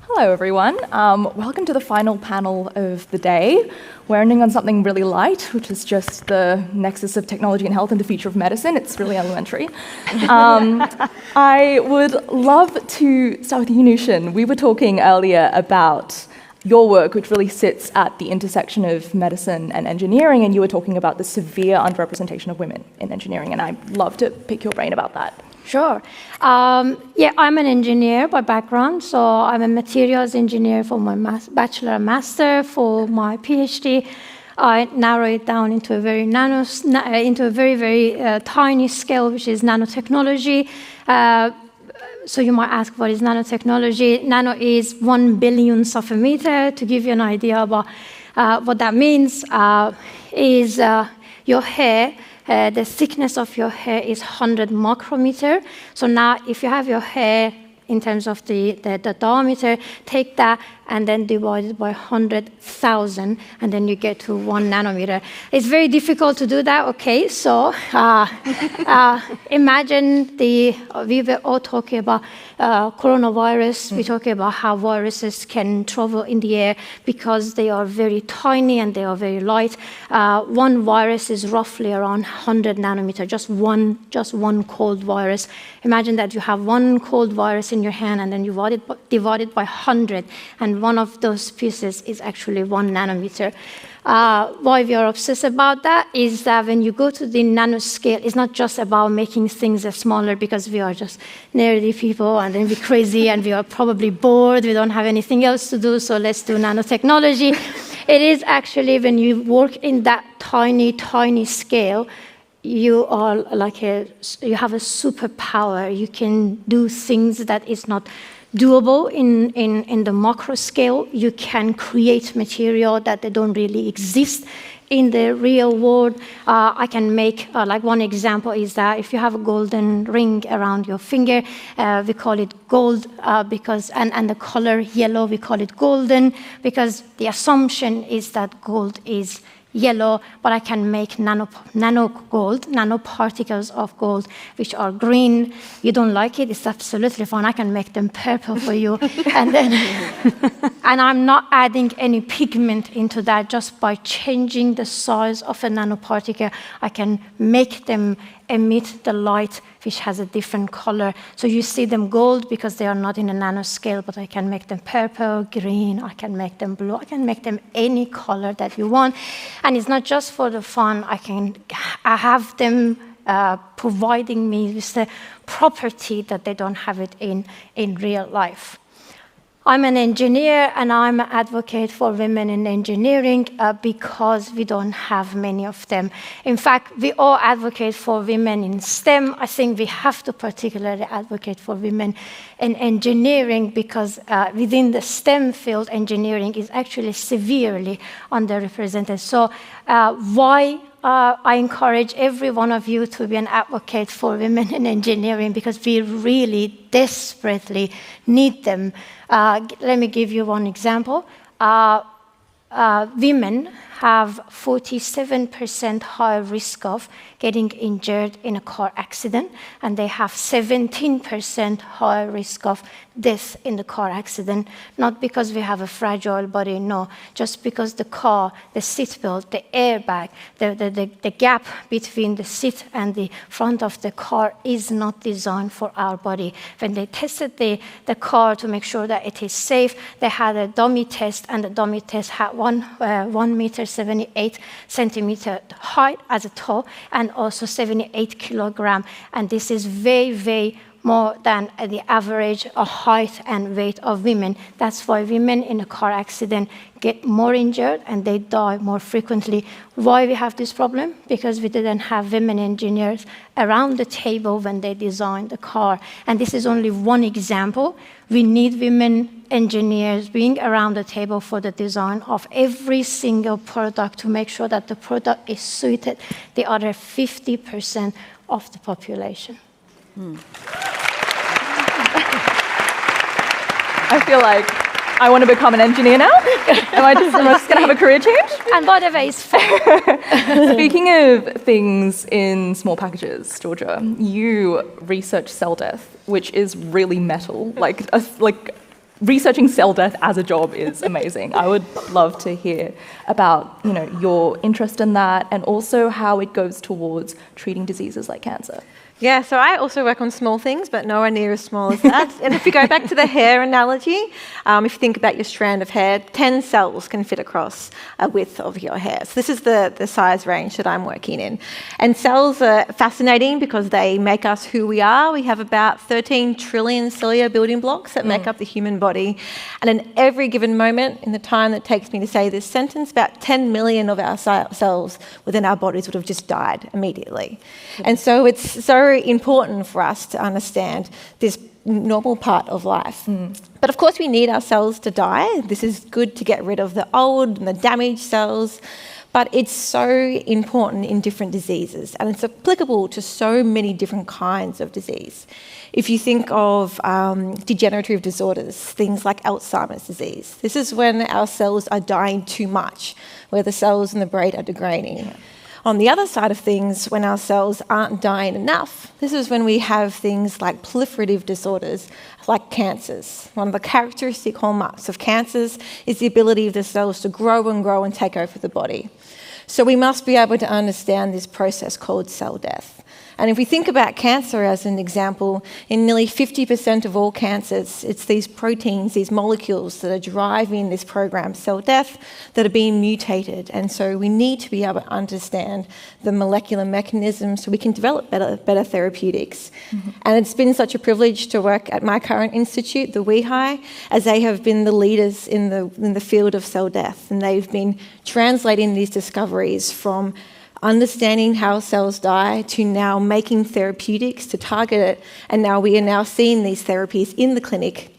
Hello, everyone. Welcome to the final panel of the day. We're ending on something really light, which is just the nexus of technology and health and the future of medicine. It's really elementary. I would love to start with you, Noushin. We were talking earlier about your work, which really sits at the intersection of medicine and engineering, and you were talking about the severe underrepresentation of women in engineering, and I'd love to pick your brain about that. Sure. I'm an engineer by background, so I'm a materials engineer for my bachelor and master. For my PhD, I narrow it down into a very very tiny scale, which is nanotechnology. So you might ask, what is nanotechnology? Nano is 1 billionth of a meter. To give you an idea about what that means, is your hair. The thickness of your hair is 100 micrometer. So now if you have your hair in terms of the diameter, take that and then divide it by 100,000, and then you get to 1 nanometer. It's very difficult to do that, okay? So imagine we were all talking about coronavirus. We're talking about how viruses can travel in the air because they are very tiny and they are very light. One virus is roughly around 100 nanometer, just one cold virus. Imagine that you have one cold virus in your hand and then you divide it by 100, and one of those pieces is actually 1 nanometer. Why we are obsessed about that is that when you go to the nanoscale, it's not just about making things smaller because we are just nerdy people and then we're crazy and we are probably bored, we don't have anything else to do, so let's do nanotechnology. It is actually when you work in that tiny, tiny scale, you are you have a superpower. You can do things that is not doable in the macro scale. You can create material that they don't really exist in the real world. I can make, one example is that if you have a golden ring around your finger, we call it gold because, and the color yellow, we call it golden because the assumption is that gold is yellow, but I can make nano gold, nanoparticles of gold, which are green. You don't like it, it's absolutely fine. I can make them purple for you. And then, and I'm not adding any pigment into that. Just by changing the size of a nanoparticle, I can make them emit the light which has a different color. So you see them gold because they are not in a nanoscale, but I can make them purple, green, I can make them blue, I can make them any color that you want. And it's not just for the fun, I have them providing me with the property that they don't have it in real life. I'm an engineer and I'm an advocate for women in engineering because we don't have many of them. In fact, we all advocate for women in STEM. I think we have to particularly advocate for women in engineering because within the STEM field, engineering is actually severely underrepresented. So why I encourage every one of you to be an advocate for women in engineering because we really desperately need them. Let me give you one example. Women have 47% higher risk of getting injured in a car accident, and they have 17% higher risk of death in the car accident, not because we have a fragile body, no, just because the car, the seatbelt, the airbag, the gap between the seat and the front of the car is not designed for our body. When they tested the car to make sure that it is safe, they had a dummy test, and the dummy test had 1 meter 78 centimeter height as a tall, and also 78 kilogram, and this is very, very more than the average height and weight of women. That's why women in a car accident get more injured and they die more frequently. Why we have this problem? Because we didn't have women engineers around the table when they designed the car. And this is only one example. We need women engineers being around the table for the design of every single product to make sure that the product is suited the other 50% of the population. I feel like I want to become an engineer now. Am I just going to have a career change? And by the way, it's fun. Speaking of things in small packages, Georgia, you research cell death, which is really metal. researching cell death as a job is amazing. I would love to hear about, your interest in that and also how it goes towards treating diseases like cancer. Yeah, so I also work on small things, but nowhere near as small as that. And if we go back to the hair analogy, if you think about your strand of hair, 10 cells can fit across a width of your hair. So this is the size range that I'm working in. And cells are fascinating because they make us who we are. We have about 13 trillion cellular building blocks that make up the human body. And in every given moment, in the time that takes me to say this sentence, about 10 million of our cells within our bodies would have just died immediately. And so it's so important for us to understand this normal part of life. But of course we need our cells to die. This is good to get rid of the old and the damaged cells, but it's so important in different diseases and it's applicable to so many different kinds of disease. If you think of degenerative disorders, things like Alzheimer's disease, this is when our cells are dying too much, where the cells in the brain are degrading. On the other side of things, when our cells aren't dying enough, this is when we have things like proliferative disorders, like cancers. One of the characteristic hallmarks of cancers is the ability of the cells to grow and take over the body. So we must be able to understand this process called cell death. And if we think about cancer as an example, in nearly 50% of all cancers, it's these proteins, these molecules that are driving this program, cell death, that are being mutated. And so we need to be able to understand the molecular mechanisms so we can develop better therapeutics. And it's been such a privilege to work at my current institute, the WEHI, as they have been the leaders in the field of cell death. And they've been translating these discoveries from understanding how cells die to now making therapeutics to target it, and now we are now seeing these therapies in the clinic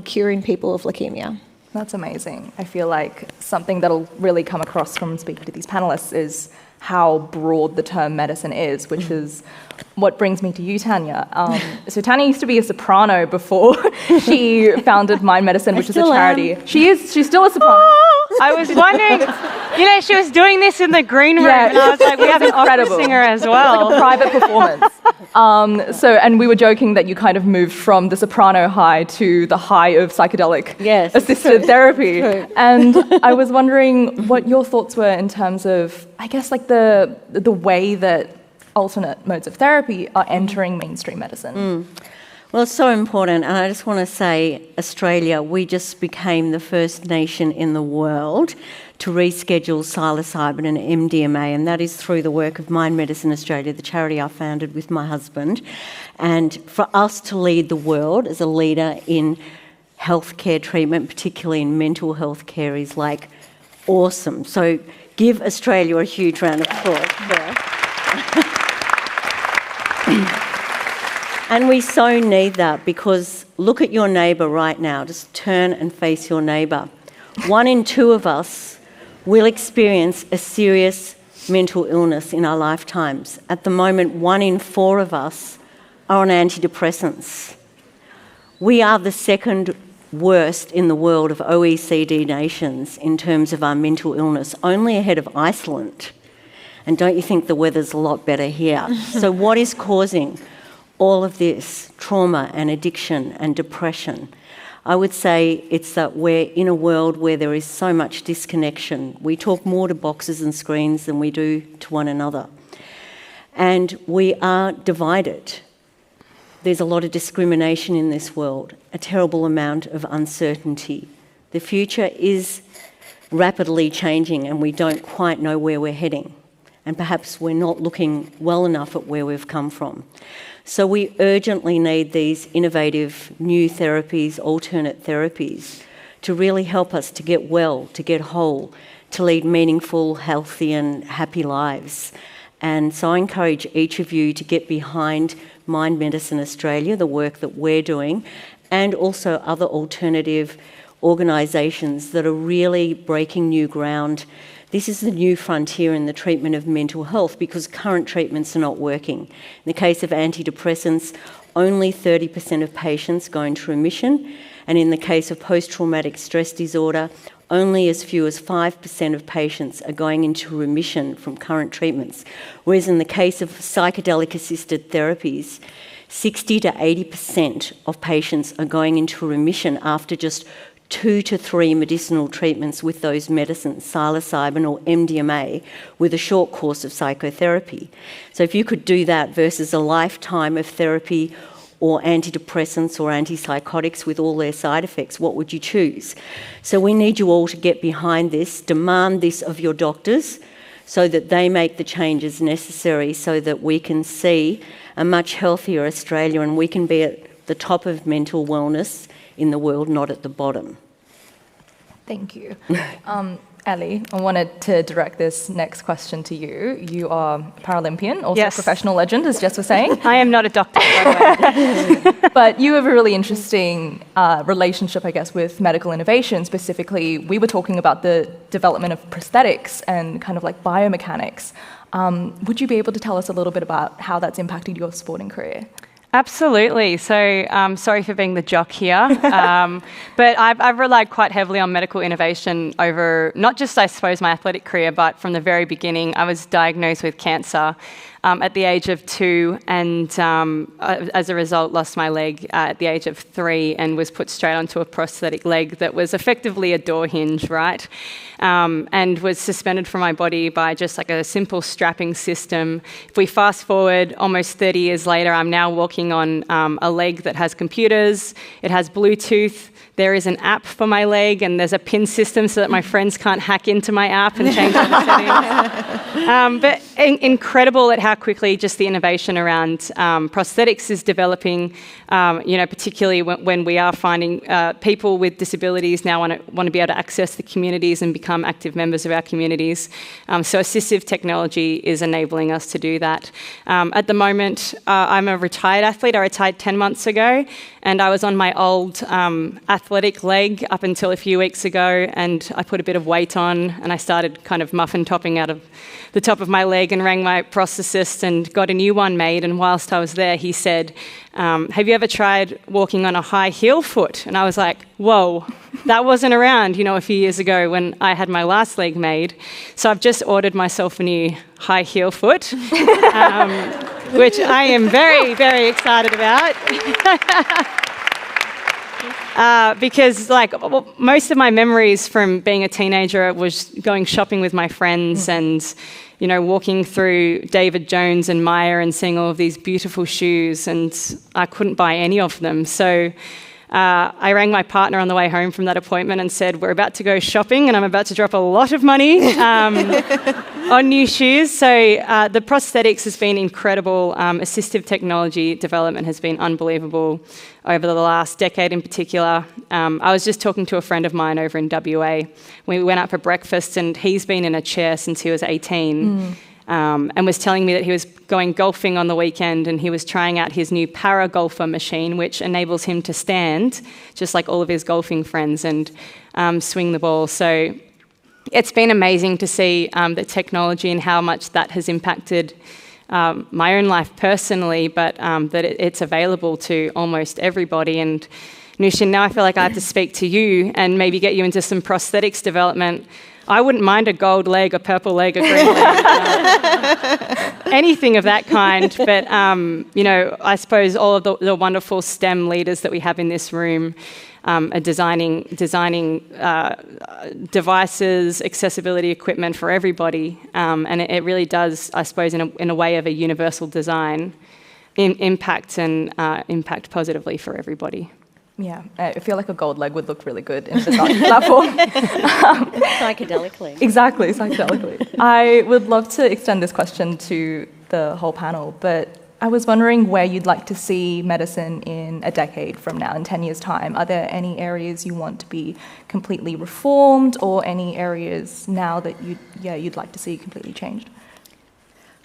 curing people of leukemia. That's amazing. I feel like something that'll really come across from speaking to these panelists is how broad the term medicine is, which is what brings me to you, Tania. So Tania used to be a soprano before she founded Mind Medicine, which is a charity. She's still a soprano. I was wondering, she was doing this in the green room, and I was like, we have an opera singer as well. It's like a private performance. And we were joking that you kind of moved from the soprano high to the high of psychedelic assisted therapy. And I was wondering what your thoughts were in terms of, I guess, like the way that alternate modes of therapy are entering mainstream medicine. Well, it's so important, and I just want to say, Australia, we just became the first nation in the world to reschedule psilocybin and MDMA, and that is through the work of Mind Medicine Australia, the charity I founded with my husband. And for us to lead the world as a leader in healthcare treatment, particularly in mental health care, is like awesome. So give Australia a huge round of applause for that. And we so need that, because look at your neighbour right now. Just turn and face your neighbour. 1 in 2 of us will experience a serious mental illness in our lifetimes. At the moment, 1 in 4 of us are on antidepressants. We are the second worst in the world of OECD nations in terms of our mental illness, only ahead of Iceland. And don't you think the weather's a lot better here? So what is causing all of this trauma and addiction and depression? I would say it's that we're in a world where there is so much disconnection. We talk more to boxes and screens than we do to one another. And we are divided. There's a lot of discrimination in this world, a terrible amount of uncertainty. The future is rapidly changing and we don't quite know where we're heading. And perhaps we're not looking well enough at where we've come from. So we urgently need these innovative new therapies, alternate therapies, to really help us to get well, to get whole, to lead meaningful, healthy and happy lives. And so I encourage each of you to get behind Mind Medicine Australia, the work that we're doing, and also other alternative organisations that are really breaking new ground. This is the new frontier in the treatment of mental health, because current treatments are not working. In the case of antidepressants, only 30% of patients go into remission, and in the case of post-traumatic stress disorder, only as few as 5% of patients are going into remission from current treatments. Whereas in the case of psychedelic-assisted therapies, 60 to 80% of patients are going into remission after just 2 to 3 medicinal treatments with those medicines, psilocybin or MDMA, with a short course of psychotherapy. So if you could do that versus a lifetime of therapy or antidepressants or antipsychotics with all their side effects, what would you choose? So we need you all to get behind this, demand this of your doctors so that they make the changes necessary so that we can see a much healthier Australia and we can be at the top of mental wellness in the world, not at the bottom. Thank you. Ellie, I wanted to direct this next question to you. You are Paralympian, also a professional legend, as Jess was saying. I am not a doctor, by the way. But you have a really interesting relationship, I guess, with medical innovation. Specifically, we were talking about the development of prosthetics and kind of like biomechanics. Would you be able to tell us a little bit about how that's impacted your sporting career? Absolutely. So sorry for being the jock here, but I've relied quite heavily on medical innovation over not just, I suppose, my athletic career, but from the very beginning. I was diagnosed with cancer at the age of 2 and as a result lost my leg at the age of 3 and was put straight onto a prosthetic leg that was effectively a door hinge, right? And was suspended from my body by just like a simple strapping system. If we fast forward almost 30 years later, I'm now walking on a leg that has computers, it has Bluetooth, there is an app for my leg, and there's a pin system so that my friends can't hack into my app and change all the settings. But incredible at how quickly just the innovation around prosthetics is developing, particularly when we are finding people with disabilities now want to be able to access the communities and become active members of our communities. So assistive technology is enabling us to do that. At the moment, I'm a retired athlete. I retired 10 months ago, and I was on my old athletic leg up until a few weeks ago, and I put a bit of weight on and I started kind of muffin topping out of the top of my leg and rang my prosthetist and got a new one made. And whilst I was there, he said, have you ever tried walking on a high heel foot? And I was like, whoa, that wasn't around, a few years ago when I had my last leg made. So I've just ordered myself a new high heel foot, which I am very, very excited about. Because most of my memories from being a teenager was going shopping with my friends and, walking through David Jones and Myer and seeing all of these beautiful shoes, and I couldn't buy any of them. So I rang my partner on the way home from that appointment and said, we're about to go shopping and I'm about to drop a lot of money on new shoes. So the prosthetics has been incredible. Assistive technology development has been unbelievable over the last decade in particular. I was just talking to a friend of mine over in WA. We went out for breakfast and he's been in a chair since he was 18. And was telling me that he was going golfing on the weekend and he was trying out his new para-golfer machine, which enables him to stand, just like all of his golfing friends, and swing the ball. So it's been amazing to see the technology and how much that has impacted my own life personally, but that it's available to almost everybody. And Noushin, now I feel like I have to speak to you and maybe get you into some prosthetics development. I wouldn't mind a gold leg, a purple leg, a green leg, anything of that kind. But, I suppose all of the wonderful STEM leaders that we have in this room are designing devices, accessibility equipment for everybody. And it really does, I suppose, in a way of a universal design, impact positively for everybody. Yeah, I feel like a gold leg would look really good in the platform. Psychedelically. Exactly, psychedelically. I would love to extend this question to the whole panel, but I was wondering where you'd like to see medicine in a decade from now, in 10 years' time. Are there any areas you want to be completely reformed, or any areas now that you'd like to see completely changed?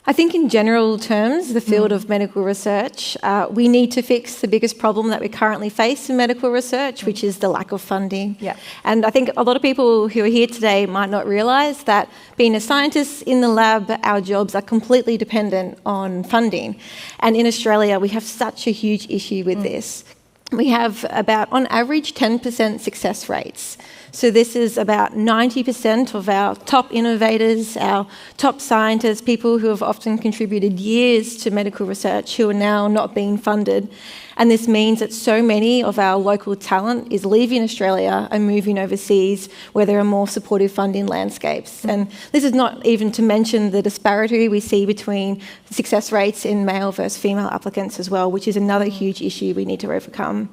I think in general terms, the field of medical research, we need to fix the biggest problem that we currently face in medical research, which is the lack of funding. Yeah. And I think a lot of people who are here today might not realise that being a scientist in the lab, our jobs are completely dependent on funding. And in Australia, we have such a huge issue with this. we have about, on average, 10% success rates. So this is about 90% of our top innovators, our top scientists, people who have often contributed years to medical research who are now not being funded. And this means that so many of our local talent is leaving Australia and moving overseas where there are more supportive funding landscapes. And this is not even to mention the disparity we see between success rates in male versus female applicants as well, which is another huge issue we need to overcome.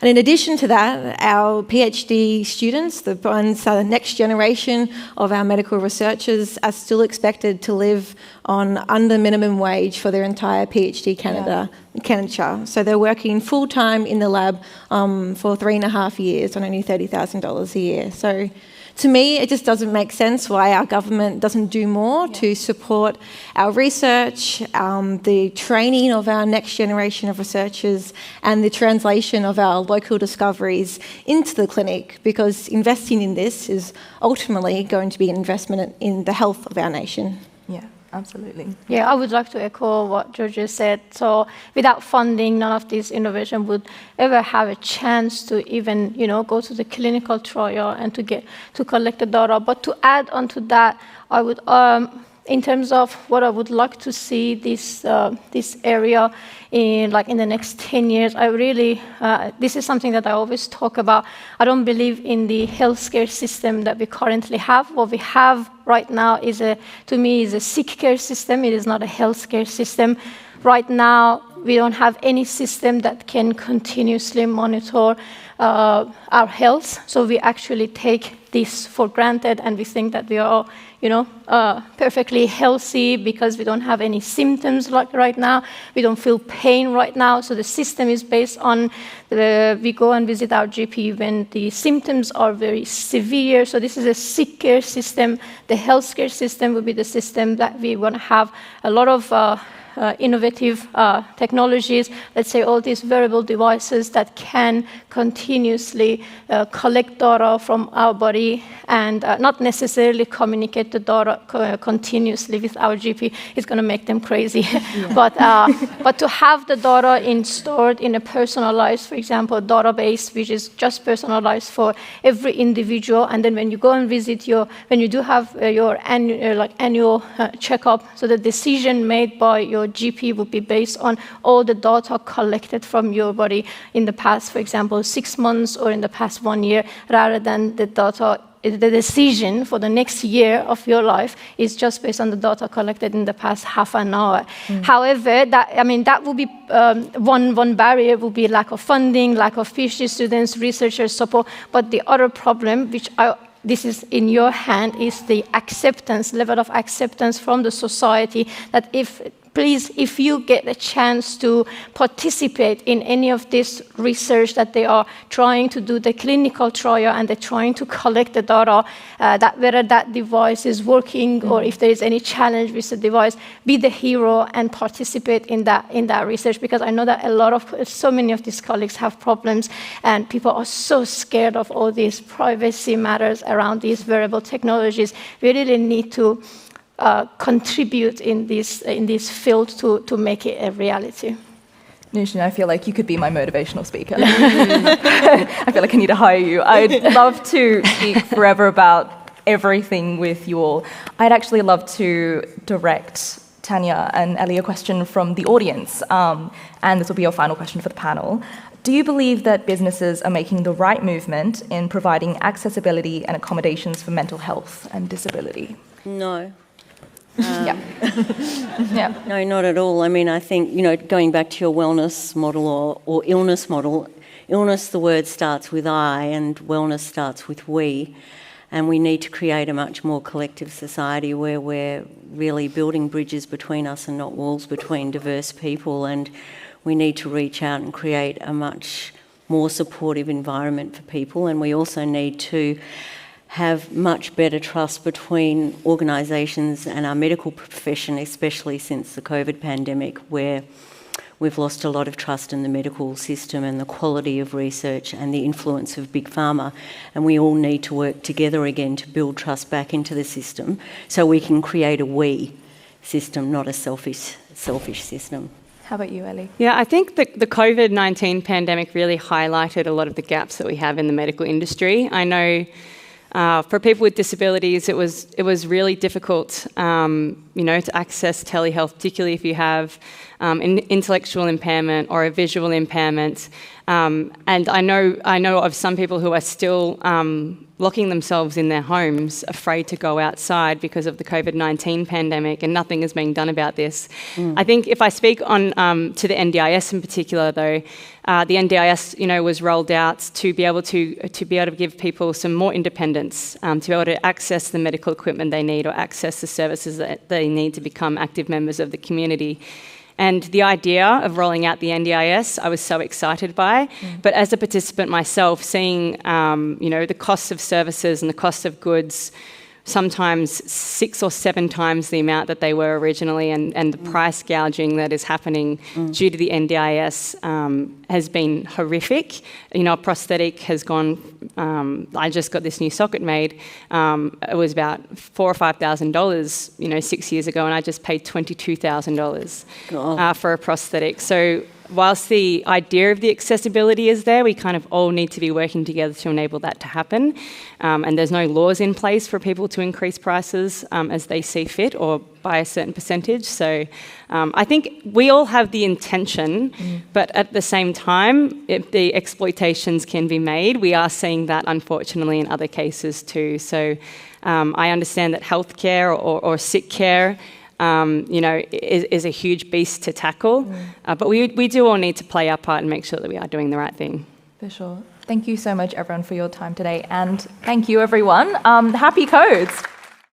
And in addition to that, our PhD students, the ones, the next generation of our medical researchers, are still expected to live on under minimum wage for their entire PhD candidature. So they're working full-time in the lab for 3.5 years on only $30,000 a year. So to me, it just doesn't make sense why our government doesn't do more to support our research, the training of our next generation of researchers, and the translation of our local discoveries into the clinic, because investing in this is ultimately going to be an investment in the health of our nation. Yeah, absolutely. Yeah, I would like to echo what Georgia said. So without funding, none of this innovation would ever have a chance to even, go to the clinical trial and to collect the data. But to add on to that, I would, in terms of what I would like to see this area in the next 10 years, I really, this is something that I always talk about. I don't believe in the healthcare system that we currently have. What we have right now to me, is a sick care system. It is not a healthcare system. Right now, we don't have any system that can continuously monitor our health. So we actually take this for granted, and we think that we are, perfectly healthy because we don't have any symptoms like right now. We don't feel pain right now. So the system is based on we go and visit our GP when the symptoms are very severe. So this is a sick care system. The healthcare system will be the system that we want to have a lot of innovative technologies, let's say all these wearable devices that can continuously collect data from our body and not necessarily communicate the data continuously with our GP. It's going to make them crazy. But to have the data stored in a personalized, for example, database, which is just personalized for every individual, and then when you go and visit when you do have your annual checkup, so the decision made by your GP would be based on all the data collected from your body in the past, for example, 6 months or in the past 1 year, rather than the decision for the next year of your life is just based on the data collected in the past half an hour. However, that will be one barrier will be lack of funding, lack of PhD students, researchers support. But the other problem, which this is in your hand, is the level of acceptance from the society that if you get a chance to participate in any of this research that they are trying to do, the clinical trial, and they're trying to collect the data, whether that device is working or if there is any challenge with the device, be the hero and participate in that research. Because I know that so many of these colleagues have problems, and people are so scared of all these privacy matters around these wearable technologies. We really need to contribute in this field to make it a reality. Noushin, I feel like you could be my motivational speaker. I feel like I need to hire you. I'd love to speak forever about everything with you all. I'd actually love to direct Tania and Ellie a question from the audience, and this will be your final question for the panel. Do you believe that businesses are making the right movement in providing accessibility and accommodations for mental health and disability? No. No, not at all. I mean, I think, going back to your wellness model or illness model, illness, the word starts with I, and wellness starts with we. And we need to create a much more collective society where we're really building bridges between us and not walls between diverse people. And we need to reach out and create a much more supportive environment for people. And we also need to have much better trust between organisations and our medical profession, especially since the COVID pandemic, where we've lost a lot of trust in the medical system and the quality of research and the influence of Big Pharma. And we all need to work together again to build trust back into the system so we can create a we system, not a selfish system. How about you, Ellie? Yeah, I think the COVID-19 pandemic really highlighted a lot of the gaps that we have in the medical industry. I know for people with disabilities, it was really difficult, to access telehealth, particularly if you have an intellectual impairment or a visual impairment. And I know of some people who are still locking themselves in their homes, afraid to go outside because of the COVID-19 pandemic, and nothing is being done about this. I think if I speak on to the NDIS in particular, though, the NDIS, was rolled out to be able to give people some more independence, to be able to access the medical equipment they need or access the services that they need to become active members of the community. And the idea of rolling out the NDIS, I was so excited by. But as a participant myself, seeing the costs of services and the cost of goods, sometimes 6 or 7 times the amount that they were originally, and the price gouging that is happening due to the NDIS has been horrific. A prosthetic has gone. I just got this new socket made. It was about $4,000 or $5,000, 6 years ago, and I just paid $22,000 for a prosthetic. So whilst the idea of the accessibility is there, we kind of all need to be working together to enable that to happen. And there's no laws in place for people to increase prices as they see fit or by a certain percentage. So I think we all have the intention, but at the same time, if the exploitations can be made, we are seeing that unfortunately in other cases too. So I understand that healthcare or sick care is a huge beast to tackle. But we do all need to play our part and make sure that we are doing the right thing. For sure. Thank you so much, everyone, for your time today. And thank you, everyone. Happy Codes.